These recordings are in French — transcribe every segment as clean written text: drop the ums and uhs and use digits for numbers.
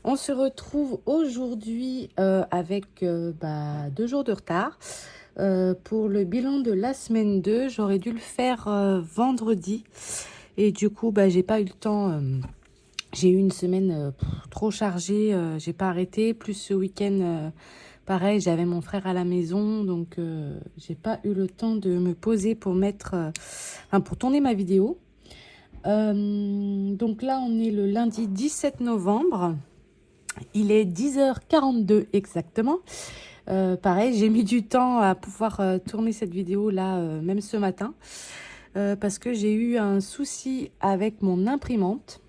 On se retrouve aujourd'hui avec 2 jours de retard pour le bilan de la semaine 2. J'aurais dû le faire vendredi et du coup j'ai pas eu le temps. J'ai eu une semaine trop chargée, j'ai pas arrêté. Plus ce week-end, pareil, j'avais mon frère à la maison, donc j'ai pas eu le temps de me poser pour pour tourner ma vidéo. Donc là, on est le lundi 17 novembre. Il est 10h42 exactement. Pareil, j'ai mis du temps à pouvoir tourner cette vidéo là, même ce matin, parce que j'ai eu un souci avec mon imprimante.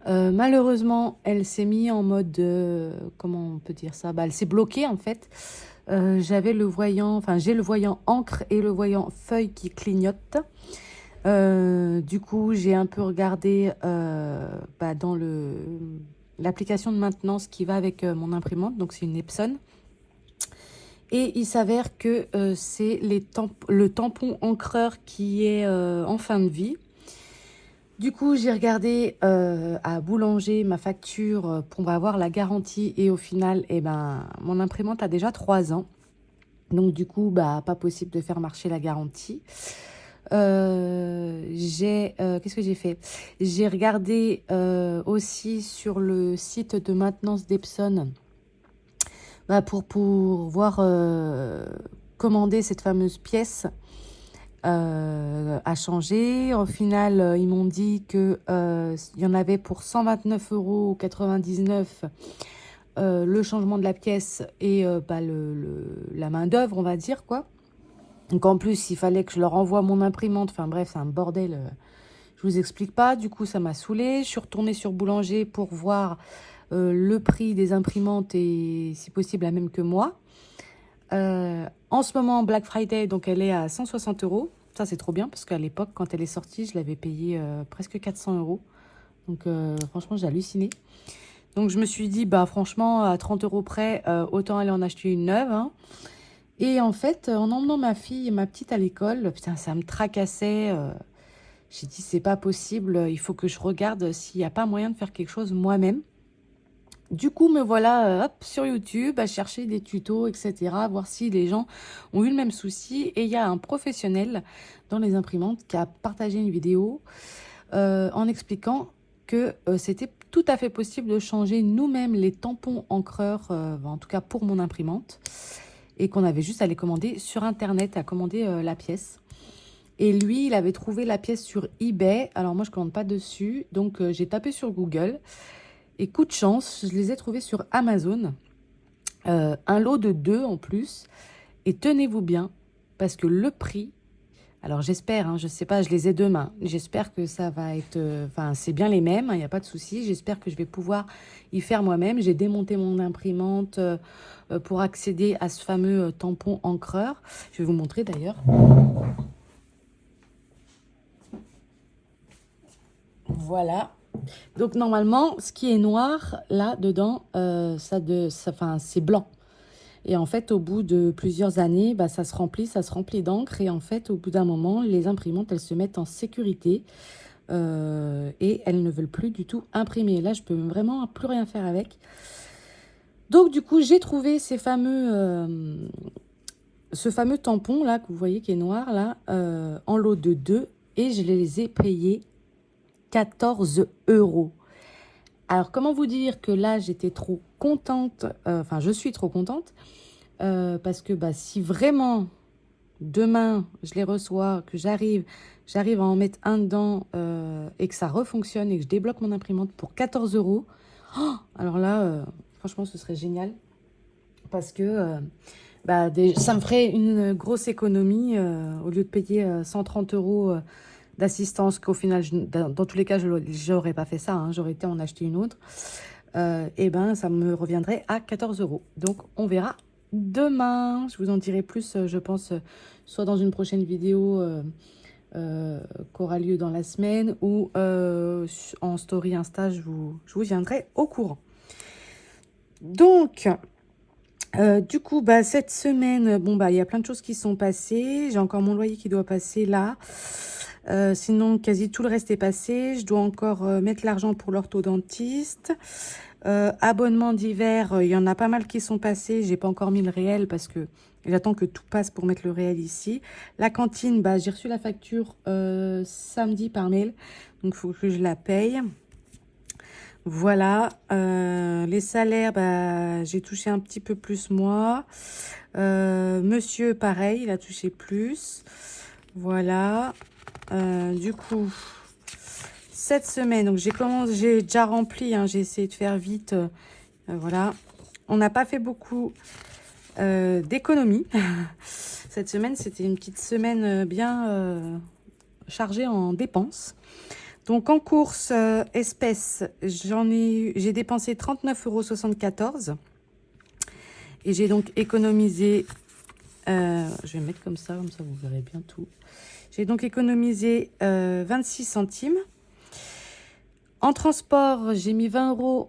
Malheureusement, elle s'est mise en mode, comment on peut dire ça? Elle s'est bloquée en fait. J'ai le voyant encre et le voyant feuille qui clignotent. Du coup, j'ai un peu regardé dans l'application de maintenance qui va avec mon imprimante. Donc, c'est une Epson. Et il s'avère que c'est le tampon encreur qui est en fin de vie. Du coup, j'ai regardé à Boulanger ma facture pour avoir la garantie. Et au final, mon imprimante a déjà 3 ans. Donc, du coup, pas possible de faire marcher la garantie. Qu'est-ce que j'ai fait? J'ai regardé aussi sur le site de maintenance d'Epson pour pouvoir commander cette fameuse pièce à changer. Au final, ils m'ont dit que il y en avait pour 129,99 € le changement de la pièce et la main d'œuvre, on va dire quoi. Donc en plus, il fallait que je leur envoie mon imprimante. Enfin bref, c'est un bordel. Je vous explique pas. Du coup, ça m'a saoulée. Je suis retournée sur Boulanger pour voir le prix des imprimantes et si possible la même que moi. En ce moment, Black Friday, donc elle est à 160 €. Ça, c'est trop bien parce qu'à l'époque, quand elle est sortie, je l'avais payée presque 400 €. Donc franchement, j'ai halluciné. Donc je me suis dit, franchement, à 30 € près, autant aller en acheter une neuve. Hein. Et en fait, en emmenant ma fille et ma petite à l'école, putain, ça me tracassait. J'ai dit, c'est pas possible, il faut que je regarde s'il n'y a pas moyen de faire quelque chose moi-même. Du coup, me voilà sur YouTube à chercher des tutos, etc., voir si les gens ont eu le même souci. Et il y a un professionnel dans les imprimantes qui a partagé une vidéo en expliquant que c'était tout à fait possible de changer nous-mêmes les tampons encreurs, en tout cas pour mon imprimante. Et qu'on avait juste à les commander sur Internet, à commander la pièce. Et lui, il avait trouvé la pièce sur eBay. Alors moi, je ne commande pas dessus. Donc, j'ai tapé sur Google. Et coup de chance, je les ai trouvés sur Amazon. Un lot de 2 en plus. Et tenez-vous bien, parce que le prix... Alors j'espère, hein, je sais pas, je les ai demain. J'espère que ça va être... c'est bien les mêmes, il n'y a pas de souci. J'espère que je vais pouvoir y faire moi-même. J'ai démonté mon imprimante pour accéder à ce fameux tampon encreur. Je vais vous montrer d'ailleurs. Voilà. Donc normalement, ce qui est noir, là, dedans, c'est blanc. Et en fait, au bout de plusieurs années, ça se remplit d'encre. Et en fait, au bout d'un moment, les imprimantes, elles se mettent en sécurité et elles ne veulent plus du tout imprimer. Là, je peux vraiment plus rien faire avec. Donc, du coup, j'ai trouvé ce fameux tampon là que vous voyez qui est noir là en lot de 2 et je les ai payés 14 €. Alors, comment vous dire que là, j'étais trop contente, je suis trop contente, parce que si vraiment, demain, je les reçois, que j'arrive à en mettre un dedans, et que ça refonctionne, et que je débloque mon imprimante pour 14 €, alors là, franchement, ce serait génial, parce que ça me ferait une grosse économie, au lieu de payer 130 € d'assistance qu'au final, dans tous les cas, je n'aurais pas fait ça, hein, j'aurais été en acheter une autre, ça me reviendrait à 14 €. Donc, on verra demain. Je vous en dirai plus, je pense, soit dans une prochaine vidéo qu'aura lieu dans la semaine ou en story Insta, je vous tiendrai au courant. Donc... du coup, cette semaine, il y a plein de choses qui sont passées. J'ai encore mon loyer qui doit passer là. Sinon, quasi tout le reste est passé. Je dois encore mettre l'argent pour l'orthodontiste. Abonnements divers, il y en a pas mal qui sont passés. J'ai pas encore mis le réel parce que j'attends que tout passe pour mettre le réel ici. La cantine, bah, j'ai reçu la facture samedi par mail. Donc, il faut que je la paye. Voilà. Les salaires, bah, j'ai touché un petit peu plus moi. Monsieur, pareil, il a touché plus. Voilà. Du coup, cette semaine, donc j'ai déjà rempli, hein, j'ai essayé de faire vite. Voilà. On n'a pas fait beaucoup d'économies. Cette semaine, c'était une petite semaine bien chargée en dépenses. Donc, en course espèces, j'ai dépensé 39,74 € et j'ai donc économisé, je vais mettre comme ça vous verrez bien tout. J'ai donc économisé 26 centimes. En transport, j'ai mis 20 €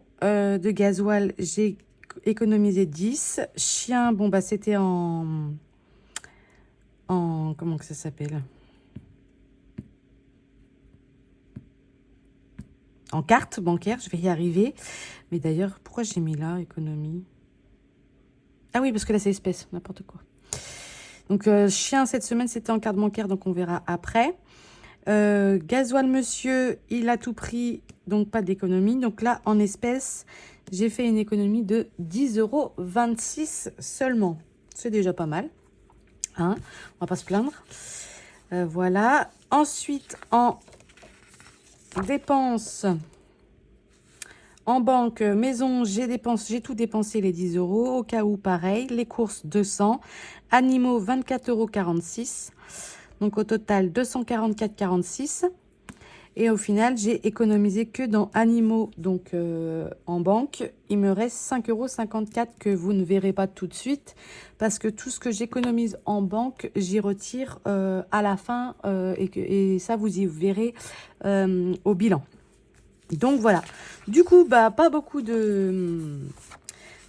de gasoil, j'ai économisé 10. Chien, bon, bah, c'était en comment que ça s'appelle? En carte bancaire, je vais y arriver. Mais d'ailleurs, pourquoi j'ai mis là, économie? Ah oui, parce que là, c'est espèce, n'importe quoi. Donc, chien, cette semaine, c'était en carte bancaire, donc on verra après. Gasoil, monsieur, il a tout pris, donc pas d'économie. Donc là, en espèces, j'ai fait une économie de 10,26 € seulement. C'est déjà pas mal. Hein, on va pas se plaindre. Voilà. Ensuite, en dépenses, en banque, maison, j'ai tout dépensé les 10 €. Au cas où, pareil. Les courses, 200. Animaux, 24,46 €. Donc, au total, 244,46 €. Et au final, j'ai économisé que dans animaux, donc en banque. Il me reste 5,54 € que vous ne verrez pas tout de suite. Parce que tout ce que j'économise en banque, j'y retire à la fin. Et ça, vous y verrez au bilan. Donc, voilà. Du coup, bah, pas beaucoup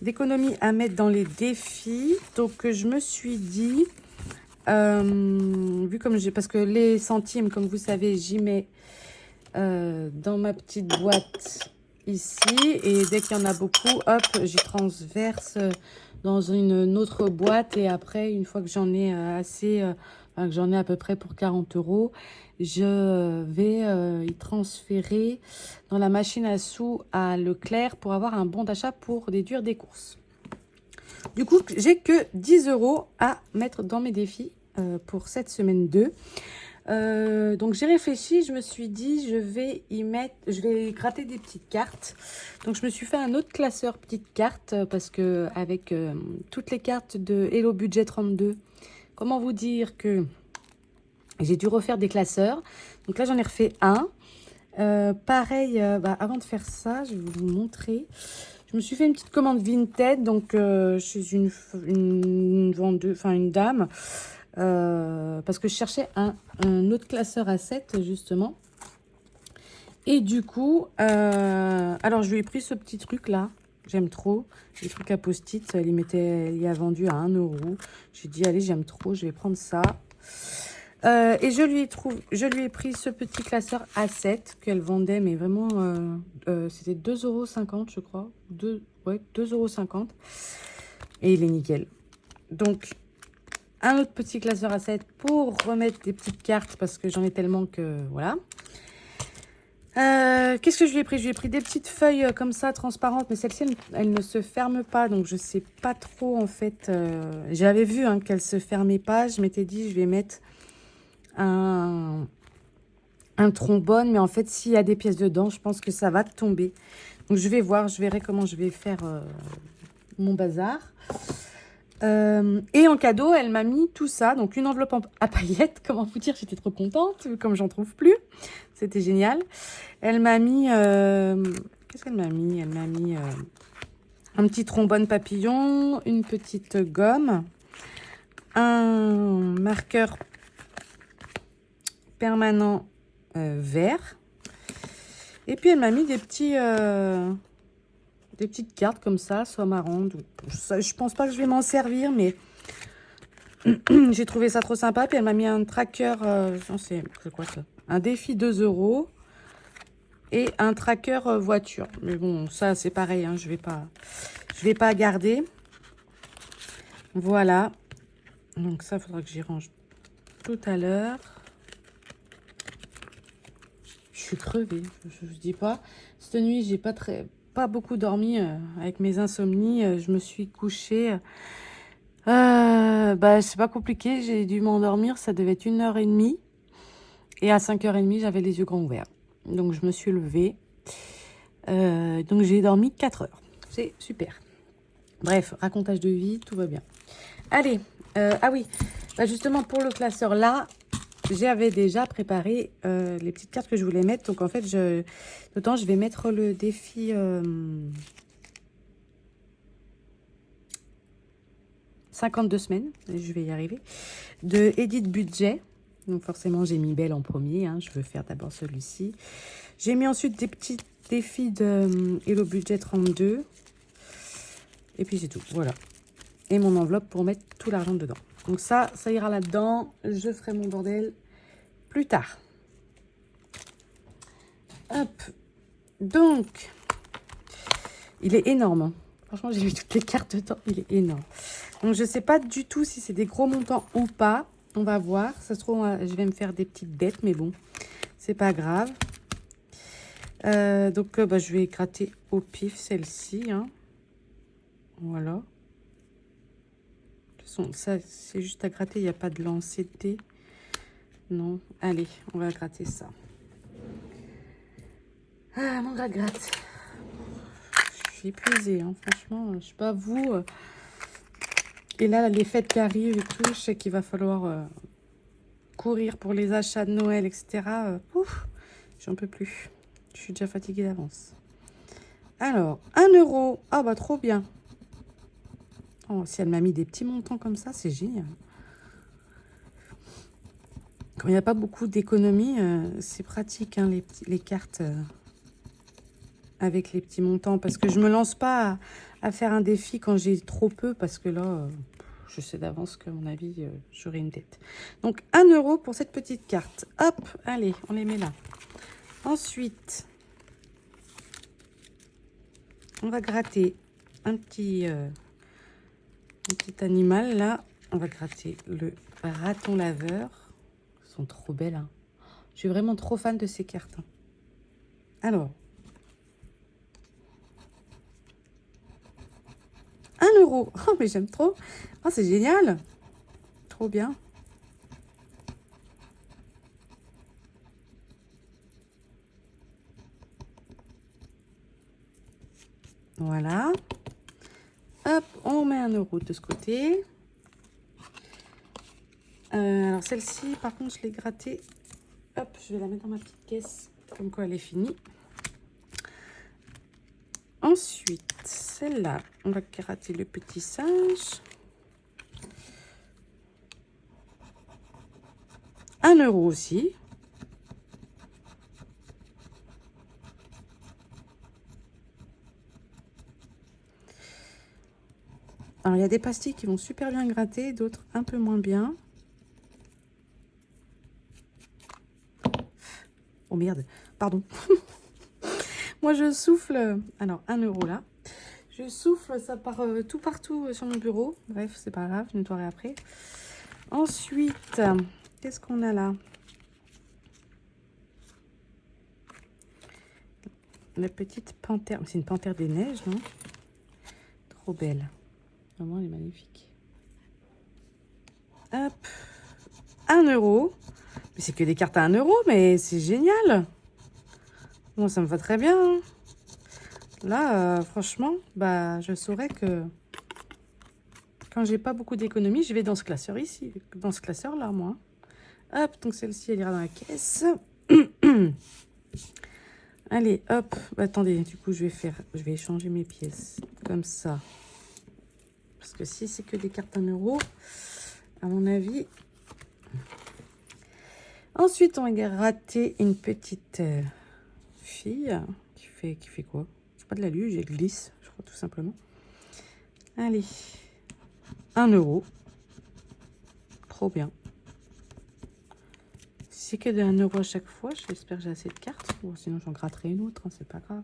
d'économies à mettre dans les défis. Donc, je me suis dit... parce que les centimes, comme vous savez, j'y mets dans ma petite boîte ici. Et dès qu'il y en a beaucoup, hop, j'y transverse dans une autre boîte. Et après, une fois que j'en ai que j'en ai à peu près pour 40 €, je vais y transférer dans la machine à sous à Leclerc pour avoir un bon d'achat pour déduire des courses. Du coup, j'ai que 10 € à mettre dans mes défis pour cette semaine 2. Donc, j'ai réfléchi, je me suis dit, je vais gratter des petites cartes. Donc, je me suis fait un autre classeur petites cartes parce que avec toutes les cartes de Hello Budget 32, comment vous dire que j'ai dû refaire des classeurs. Donc là, j'en ai refait un. Pareil, avant de faire ça, je vais vous montrer. Je me suis fait une petite commande Vinted, donc chez une vendeuse, enfin une dame, parce que je cherchais un autre classeur à 7 justement. Et du coup, alors je lui ai pris ce petit truc là, j'aime trop, les trucs à post-it, il y a vendu à 1 €. J'ai dit allez, j'aime trop, je vais prendre ça. Et je lui ai pris ce petit classeur A7 qu'elle vendait, mais vraiment, c'était 2,50 € je crois. 2,50 €. Et il est nickel. Donc, un autre petit classeur A7 pour remettre des petites cartes parce que j'en ai tellement que voilà. Qu'est-ce que je lui ai pris? Je lui ai pris des petites feuilles comme ça, transparentes, mais celle-ci, elle ne se ferme pas, donc je sais pas trop en fait. J'avais vu qu'elle se fermait pas, je m'étais dit je vais mettre un trombone, mais en fait s'il y a des pièces dedans, je pense que ça va tomber. Donc je vais voir, je verrai comment je vais faire mon bazar. Et en cadeau, elle m'a mis tout ça, donc une enveloppe à paillettes. Comment vous dire, j'étais trop contente, comme j'en trouve plus. C'était génial. Elle m'a mis... qu'est-ce qu'elle m'a mis? Elle m'a mis un petit trombone papillon, une petite gomme, un marqueur permanent vert. Et puis, elle m'a mis des petites cartes comme ça, soit marrantes. Je pense pas que je vais m'en servir, mais j'ai trouvé ça trop sympa. Puis, elle m'a mis un tracker, c'est quoi ça? Un défi 2 €. et un tracker voiture. Mais bon, ça c'est pareil, hein, je vais pas garder. Voilà. Donc ça, il faudra que j'y range tout à l'heure. Je suis crevée, je ne dis pas. Cette nuit, j'ai pas beaucoup dormi avec mes insomnies. Je me suis couchée. C'est pas compliqué. J'ai dû m'endormir. Ça devait être 1h30. Et à 5h30, j'avais les yeux grands ouverts. Donc, je me suis levée. Donc, j'ai dormi 4 heures. C'est super. Bref, racontage de vie, tout va bien. Allez, ah oui, justement, pour le classeur, là, j'avais déjà préparé les petites cartes que je voulais mettre. Donc, en fait, d'autant, je vais mettre le défi 52 semaines, je vais y arriver, de Edith Budget. Donc, forcément, j'ai mis Belle en premier. Hein, je veux faire d'abord celui-ci. J'ai mis ensuite des petits défis de Hello Budget 32. Et puis, c'est tout. Voilà. Et mon enveloppe pour mettre tout l'argent dedans. Donc, ça ira là-dedans. Je ferai mon bordel plus tard. Hop. Donc, il est énorme. Hein. Franchement, j'ai vu toutes les cartes dedans. Il est énorme. Donc, je ne sais pas du tout si c'est des gros montants ou pas. On va voir. Ça se trouve, je vais me faire des petites dettes. Mais bon, c'est pas grave. Je vais gratter au pif celle-ci. Hein. Voilà. De toute façon, ça, c'est juste à gratter. Il n'y a pas de lancer de dés. Non. Allez, on va gratter ça. Ah, mon gratte. Je suis épuisée, hein, franchement. Je ne sais pas vous. Et là, les fêtes qui arrivent et tout, je sais qu'il va falloir courir pour les achats de Noël, etc. Ouf, j'en peux plus. Je suis déjà fatiguée d'avance. Alors, 1 euro. Ah, bah, trop bien. Oh, si elle m'a mis des petits montants comme ça, c'est génial. Quand il n'y a pas beaucoup d'économies, c'est pratique, hein, les cartes avec les petits montants. Parce que je ne me lance pas à faire un défi quand j'ai trop peu, parce que là, je sais d'avance qu'à mon avis, j'aurai une dette. Donc, 1 euro pour cette petite carte. Hop, allez, on les met là. Ensuite, on va gratter un petit animal, là. On va gratter le raton laveur. Elles sont trop belles, hein. Je suis vraiment trop fan de ces cartes. Hein. Alors, 1 euro. Oh, mais j'aime trop. Oh, c'est génial. Trop bien. Voilà. Hop, on met 1 euro de ce côté. Alors, celle-ci, par contre, je l'ai grattée. Hop, je vais la mettre dans ma petite caisse. Comme quoi, elle est finie. Ensuite, celle-là, on va gratter le petit singe. 1 euro aussi. Alors, il y a des pastilles qui vont super bien gratter, d'autres un peu moins bien. Oh merde, pardon. Moi, je souffle. Alors, 1 euro là. Je souffle, ça part tout partout sur mon bureau. Bref, c'est pas grave, je nettoierai après. Ensuite, qu'est-ce qu'on a là? La petite panthère. C'est une panthère des neiges, non? Trop belle. Vraiment, elle est magnifique. Hop. 1 euro. Mais c'est que des cartes à 1 euro, mais c'est génial. Bon, ça me va très bien. Hein. Là, franchement, je saurais que quand j'ai pas beaucoup d'économies, je vais dans ce classeur ici. Dans ce classeur-là, moi. Hop, donc celle-ci, elle ira dans la caisse. Allez, hop. Attendez, du coup, je vais échanger mes pièces. Comme ça. Parce que si c'est que des cartes à 1 euro, à mon avis... Ensuite, on va gratter une petite fille qui fait quoi? C'est pas de la luge, elle glisse, je crois, tout simplement. Allez, 1 euro. Trop bien. c'est que de 1 euro à chaque fois. J'espère que j'ai assez de cartes. Bon, sinon, j'en gratterai une autre. Hein, c'est pas grave.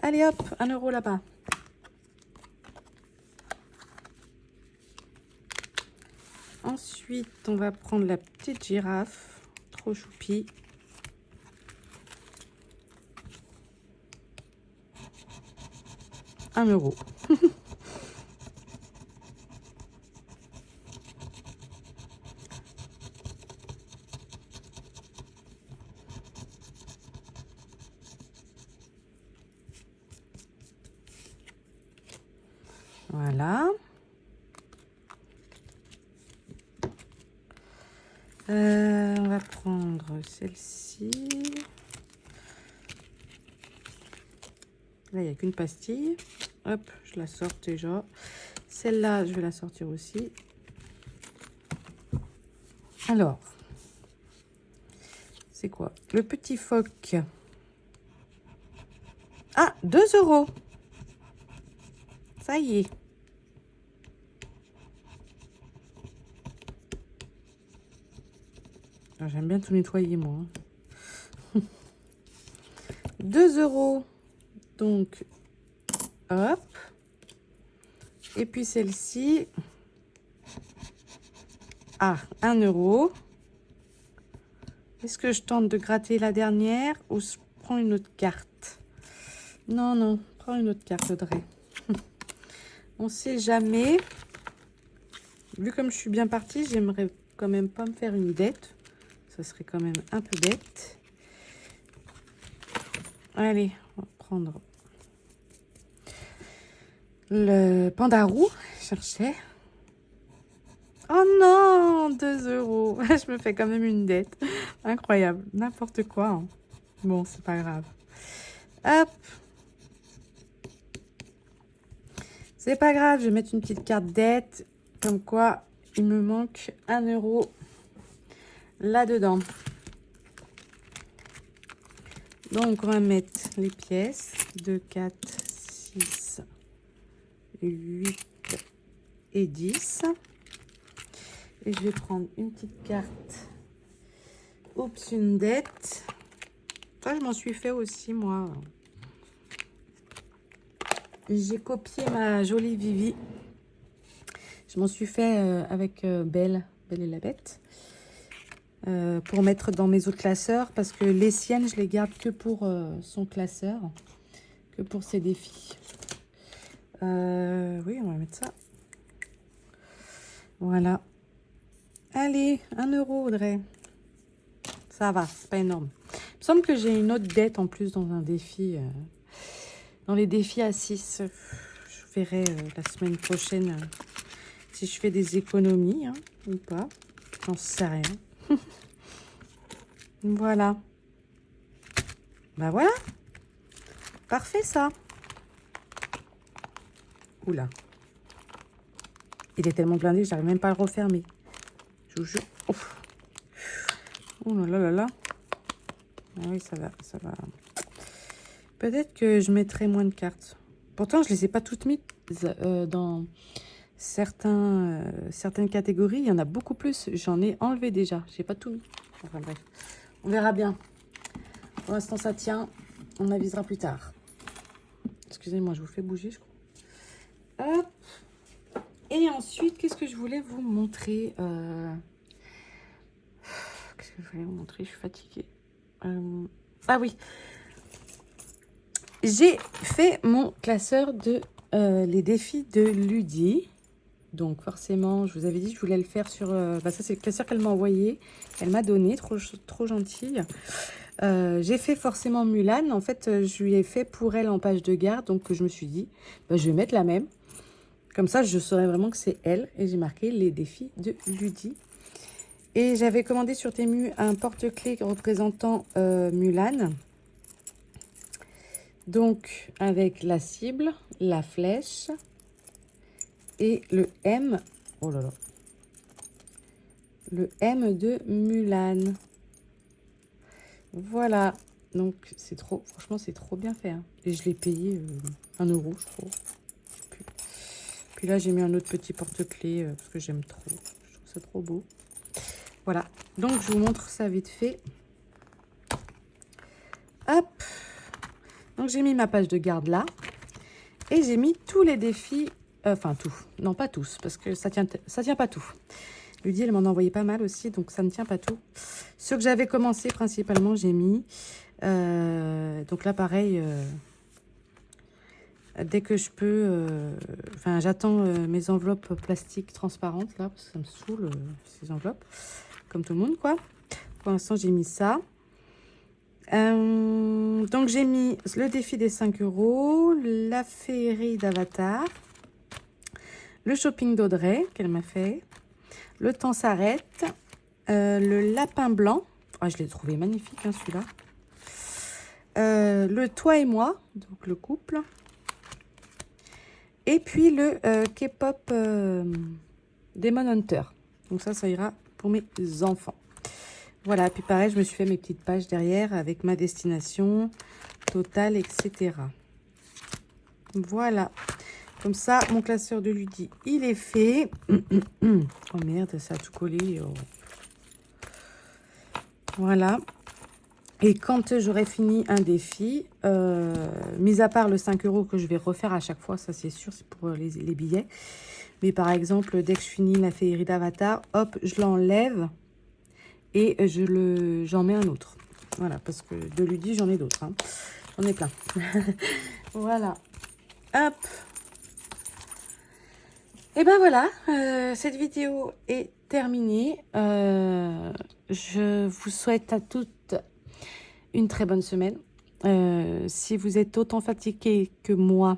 Allez, hop, 1 euro là-bas. Ensuite, on va prendre la petite girafe. Trop choupie. €1. Voilà. On va prendre celle-ci. Là, il n'y a qu'une pastille. Hop, je la sors déjà. Celle-là, je vais la sortir aussi. Alors, c'est quoi? Le petit phoque. Ah, 2 €. Ça y est. Ah, j'aime bien tout nettoyer, moi. 2 €. Donc, hop. Et puis celle-ci. Ah, 1 €. Est-ce que je tente de gratter la dernière ou je prends une autre carte? Non, non, prends une autre carte, Audrey. On sait jamais. Vu comme je suis bien partie, j'aimerais quand même pas me faire une dette. Ça serait quand même un peu bête. Allez, on va prendre le panda roux. Je cherchais. Oh non, 2 €. Je me fais quand même une dette. Incroyable, n'importe quoi. Hein. Bon, c'est pas grave. Hop. C'est pas grave, je vais mettre une petite carte dette. Comme quoi, il me manque 1 € là-dedans. Donc, on va mettre les pièces. 2, 4, 6, 8 et 10. Et je vais prendre une petite carte. Oups, une dette. Ça, je m'en suis fait aussi, moi. J'ai copié ma jolie Vivi. Je m'en suis fait avec Belle et la Bête. Pour mettre dans mes autres classeurs. Parce que les siennes, je les garde que pour son classeur. Que pour ses défis. Oui, on va mettre ça. Voilà. Allez, 1 €, Audrey. Ça va, c'est pas énorme. Il me semble que j'ai une autre dette en plus dans un défi. Dans les défis à 6. Je verrai la semaine prochaine si je fais des économies hein, ou pas. J'en sais rien. Voilà. Bah voilà. Parfait ça. Oula. Il est tellement blindé que j'arrive même pas à le refermer. Je vous jure. Ouf. Oh là là là là. Ah oui, ça va, ça va. Peut-être que je mettrai moins de cartes. Pourtant, je les ai pas toutes mises dans certaines catégories. Il y en a beaucoup plus. J'en ai enlevé déjà. J'ai pas tout mis. Enfin bref, on verra bien. Pour l'instant, ça tient. On avisera plus tard. Excusez-moi, je vous fais bouger, je crois. Hop. Et ensuite, qu'est-ce que je voulais vous montrer Qu'est-ce que je voulais vous montrer? Je suis fatiguée. Ah oui. J'ai fait mon classeur de les défis de Ludie. Donc forcément, je vous avais dit que je voulais le faire sur... ça, c'est le classeur qu'elle m'a envoyé. Elle m'a donné, trop gentille. J'ai fait forcément Mulan. En fait, je lui ai fait pour elle en page de garde. Donc, je me suis dit, je vais mettre la même. Comme ça, je saurais vraiment que c'est elle. Et j'ai marqué les défis de Ludie. Et j'avais commandé sur Temu un porte-clés représentant Mulan. Donc, avec la cible, la flèche et le M. Oh là là. Le M de Mulan. Voilà. Donc, c'est trop... Franchement, c'est trop bien fait. Hein. Et je l'ai payé 1 €, je crois. Puis là, j'ai mis un autre petit porte-clés parce que j'aime trop. Je trouve ça trop beau. Voilà, donc je vous montre ça vite fait. Hop. Donc j'ai mis ma page de garde là. Et j'ai mis tous les défis, enfin tout, non pas tous, parce que ça tient pas tout. Ludie, elle m'en a envoyé pas mal aussi, donc ça ne tient pas tout. Ceux que j'avais commencé principalement, j'ai mis. Donc là, pareil, dès que je peux, enfin j'attends mes enveloppes plastiques transparentes là, parce que ça me saoule ces enveloppes, comme tout le monde quoi. Pour l'instant, j'ai mis ça. Donc j'ai mis le défi des 5 €, la féerie d'Avatar, le shopping d'Audrey qu'elle m'a fait, le temps s'arrête, le lapin blanc, oh, je l'ai trouvé magnifique hein, celui-là, le toi et moi, donc le couple, et puis le K-pop Demon Hunter, donc ça ira pour mes enfants. Voilà, puis pareil, je me suis fait mes petites pages derrière avec ma destination, totale, etc. Voilà. Comme ça, mon classeur de Ludie, il est fait. Oh merde, ça a tout collé. Oh. Voilà. Et quand j'aurai fini un défi, mis à part le 5 € que je vais refaire à chaque fois, ça c'est sûr, c'est pour les billets. Mais par exemple, dès que je finis la féerie d'Avatar, hop, je l'enlève. Et j'en mets un autre. Voilà, parce que de Ludie, j'en ai d'autres. Hein. J'en ai plein. Voilà. Hop. Et ben voilà, cette vidéo est terminée. Je vous souhaite à toutes une très bonne semaine. Si vous êtes autant fatigué que moi,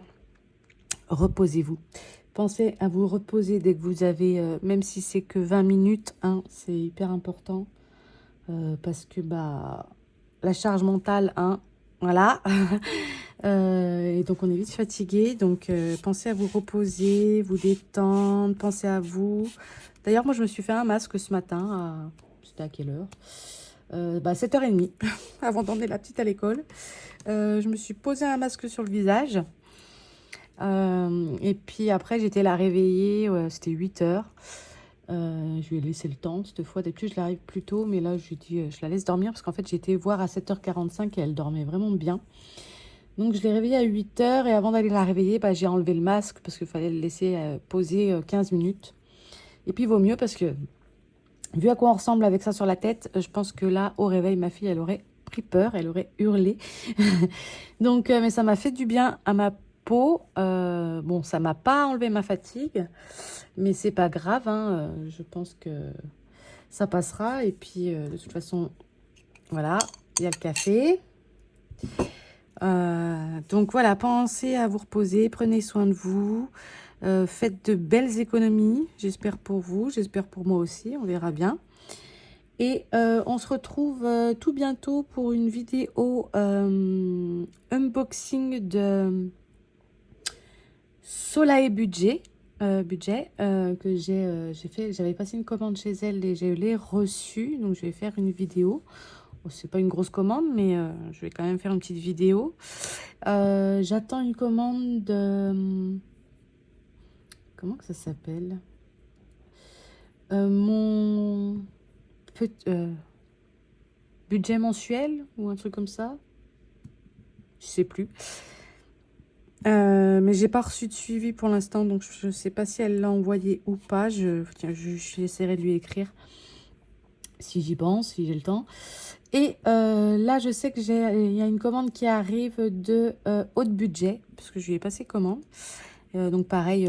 reposez-vous. Pensez à vous reposer dès que vous avez, même si c'est que 20 minutes, hein, c'est hyper important. Parce que bah la charge mentale, hein, voilà. Et donc on est vite fatigué. Donc pensez à vous reposer, vous détendre, pensez à vous. D'ailleurs, moi je me suis fait un masque ce matin. C'était à quelle heure? 7h30, avant d'emmener la petite à l'école. Je me suis posé un masque sur le visage. Et puis après, j'étais la réveillée. C'était 8h. Je lui ai laissé le temps cette fois. D'habitude, je l'arrive plus tôt, mais là, je lui ai dit, je la laisse dormir parce qu'en fait, j'étais voir à 7h45 et elle dormait vraiment bien. Donc, je l'ai réveillée à 8h et avant d'aller la réveiller, bah, j'ai enlevé le masque parce qu'il fallait le laisser poser 15 minutes. Et puis, il vaut mieux parce que, vu à quoi on ressemble avec ça sur la tête, je pense que là, au réveil, ma fille, elle aurait pris peur, elle aurait hurlé. Donc, mais ça m'a fait du bien à ma peau. Bon, ça m'a pas enlevé ma fatigue, mais c'est pas grave, hein, je pense que ça passera. Et puis, de toute façon, voilà, il y a le café. Donc voilà, pensez à vous reposer, prenez soin de vous, faites de belles économies, j'espère pour vous, j'espère pour moi aussi, on verra bien. Et on se retrouve tout bientôt pour une vidéo unboxing de Solae Budget. Que j'ai fait, j'avais passé une commande chez elle et je l'ai reçue, donc je vais faire une vidéo. Bon, c'est pas une grosse commande, mais je vais quand même faire une petite vidéo. J'attends une commande de... Comment que ça s'appelle? Mon budget mensuel ou un truc comme ça, je sais plus. Mais j'ai pas reçu de suivi pour l'instant, donc je sais pas si elle l'a envoyé ou pas. Tiens, j'essaierai de lui écrire si j'y pense, si j'ai le temps. Et là, je sais que il y a une commande qui arrive de haut budget, parce que je lui ai passé commande. Donc pareil,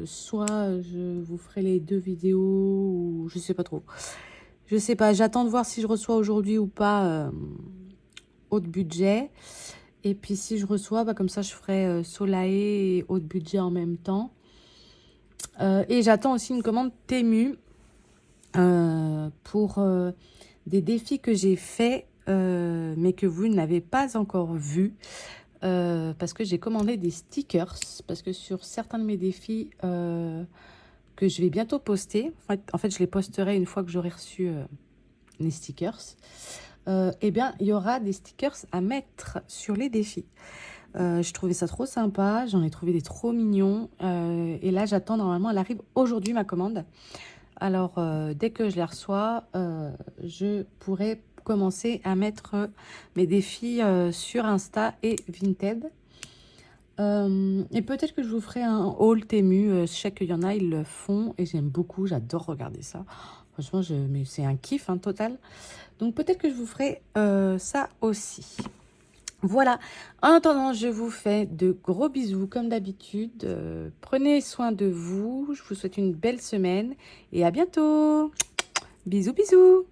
soit je vous ferai les 2 vidéos, ou je sais pas trop. Je sais pas, j'attends de voir si je reçois aujourd'hui ou pas haut budget. Et puis si je reçois, bah, comme ça je ferai Solae et haut budget en même temps. Et j'attends aussi une commande Temu pour des défis que j'ai faits, mais que vous n'avez pas encore vus. Parce que j'ai commandé des stickers. Parce que sur certains de mes défis que je vais bientôt poster, en fait je les posterai une fois que j'aurai reçu les stickers. Eh bien, il y aura des stickers à mettre sur les défis. Je trouvais ça trop sympa, j'en ai trouvé des trop mignons. Et là, j'attends, normalement, elle arrive aujourd'hui, ma commande. Alors, dès que je les reçois, je pourrai commencer à mettre mes défis sur Insta et Vinted. Et peut-être que je vous ferai un haul Temu. Je sais qu'il y en a, ils le font et j'aime beaucoup. J'adore regarder ça. Franchement, mais c'est un kiff total. Donc peut-être que je vous ferai ça aussi. Voilà. En attendant, je vous fais de gros bisous comme d'habitude. Prenez soin de vous. Je vous souhaite une belle semaine et à bientôt. Bisous, bisous.